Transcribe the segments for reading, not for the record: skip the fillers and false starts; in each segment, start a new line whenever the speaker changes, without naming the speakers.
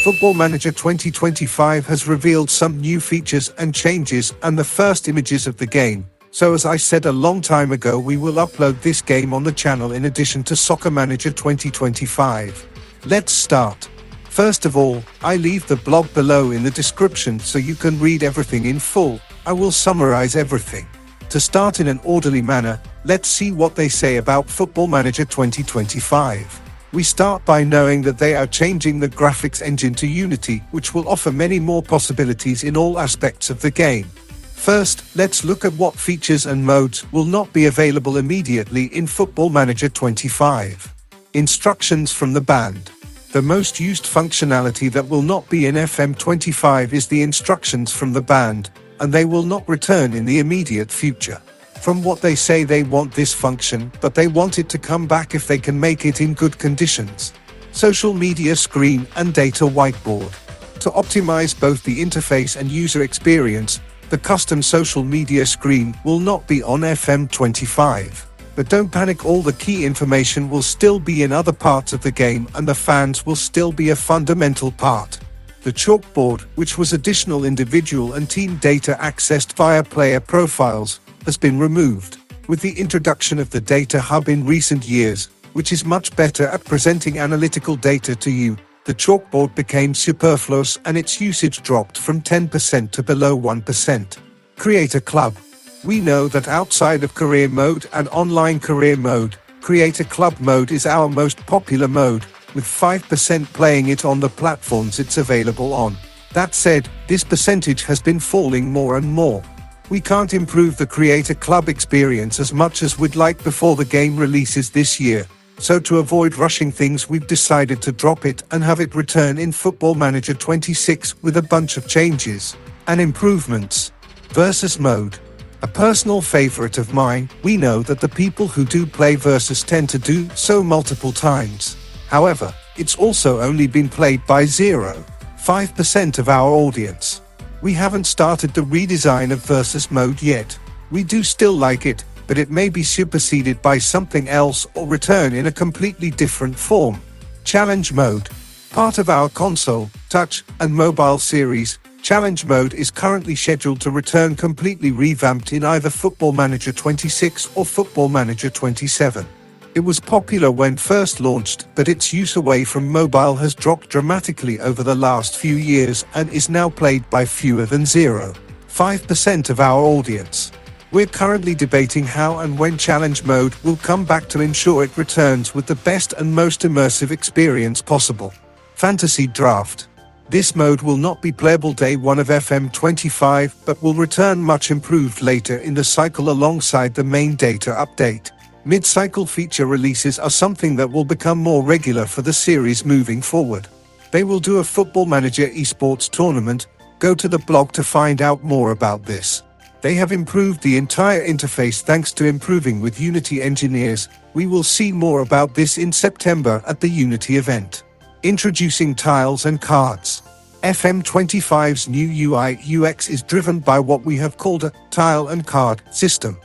Football Manager 2025 has revealed some new features and changes and the first images of the game. So as I said a long time ago, we will upload this game on the channel in addition to Soccer Manager 2025. Let's start. First of all, I leave the blog below in the description so you can read everything in full. I will summarize everything. To start in an orderly manner, let's see what they say about Football Manager 2025. We start by knowing that they are changing the graphics engine to Unity, which will offer many more possibilities in all aspects of the game. First, let's look at what features and modes will not be available immediately in Football Manager 25. Instructions from the band. The most used functionality that will not be in FM25 is the instructions from the band, and they will not return in the immediate future. From what they say, they want this function, but they want it to come back if they can make it in good conditions. Social media screen and data whiteboard. To optimize both the interface and user experience, the custom social media screen will not be on FM25. But don't panic, all the key information will still be in other parts of the game and the fans will still be a fundamental part. The chalkboard, which was additional individual and team data accessed via player profiles, has been removed. With the introduction of the Data Hub in recent years, which is much better at presenting analytical data to you, the chalkboard became superfluous and its usage dropped from 10% to below 1%. Create a club. We know that outside of career mode and online career mode, Create a Club mode is our most popular mode, with 5% playing it on the platforms it's available on. That said, this percentage has been falling more and more. We can't improve the Create a Club experience as much as we'd like before the game releases this year, so to avoid rushing things, we've decided to drop it and have it return in Football Manager 26 with a bunch of changes and improvements. Versus mode. A personal favorite of mine. We know that the people who do play Versus tend to do so multiple times. However, it's also only been played by 0.5% of our audience. We haven't started the redesign of Versus mode yet. We do still like it, but it may be superseded by something else or return in a completely different form. Challenge mode. Part of our console, touch, and mobile series, Challenge mode is currently scheduled to return completely revamped in either Football Manager 26 or Football Manager 27. It was popular when first launched, but its use away from mobile has dropped dramatically over the last few years and is now played by fewer than 0.5% of our audience. We're currently debating how and when Challenge mode will come back to ensure it returns with the best and most immersive experience possible. Fantasy Draft. This mode will not be playable day one of FM25, but will return much improved later in the cycle alongside the main data update. Mid-cycle feature releases are something that will become more regular for the series moving forward. They will do a Football Manager esports tournament. Go to the blog to find out more about this. They have improved the entire interface thanks to improving with Unity engineers. We will see more about this in September at the Unity event. Introducing tiles and cards. FM25's new UI UX is driven by what we have called a tile and card system.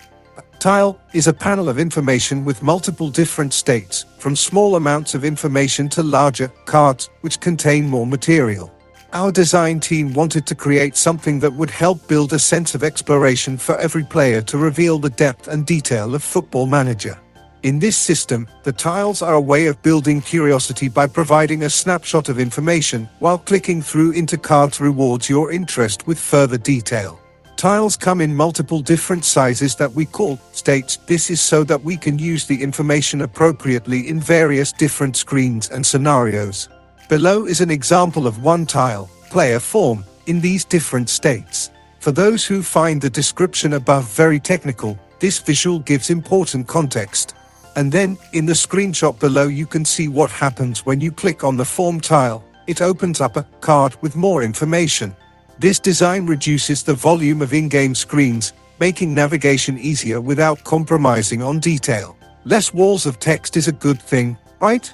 Tile is a panel of information with multiple different states, from small amounts of information to larger cards, which contain more material. Our design team wanted to create something that would help build a sense of exploration for every player to reveal the depth and detail of Football Manager. In this system, the tiles are a way of building curiosity by providing a snapshot of information, while clicking through into cards rewards your interest with further detail. Tiles come in multiple different sizes that we call states. This is so that we can use the information appropriately in various different screens and scenarios. Below is an example of one tile, player form, in these different states. For those who find the description above very technical, this visual gives important context. And then, in the screenshot below, you can see what happens when you click on the form tile. It opens up a card with more information. This design reduces the volume of in-game screens, making navigation easier without compromising on detail. Less walls of text is a good thing, right?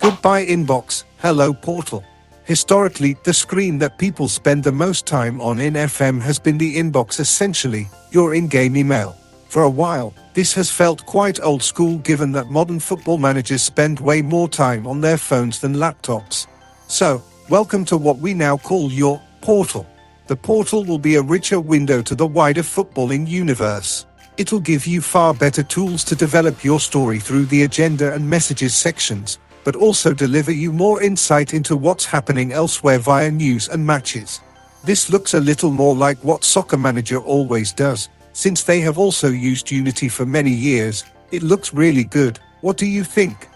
Goodbye inbox, hello portal. Historically, the screen that people spend the most time on in FM has been the inbox, essentially your in-game email. For a while, this has felt quite old school given that modern football managers spend way more time on their phones than laptops. So, welcome to what we now call your portal. The portal will be a richer window to the wider footballing universe. It'll give you far better tools to develop your story through the agenda and messages sections, but also deliver you more insight into what's happening elsewhere via news and matches. This looks a little more like what Soccer Manager always does. Since they have also used Unity for many years, it looks really good. What do you think?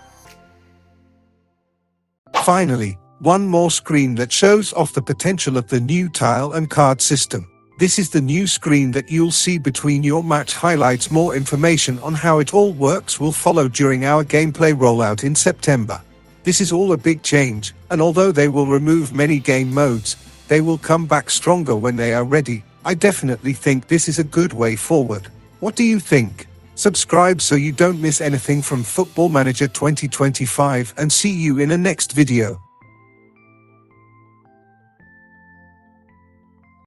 Finally, one more screen that shows off the potential of the new tile and card system. This is the new screen that you'll see between your match highlights. More information on how it all works will follow during our gameplay rollout in September. This is all a big change, and although they will remove many game modes, they will come back stronger when they are ready. I definitely think this is a good way forward. What do you think? Subscribe so you don't miss anything from Football Manager 2025 and see you in a next video.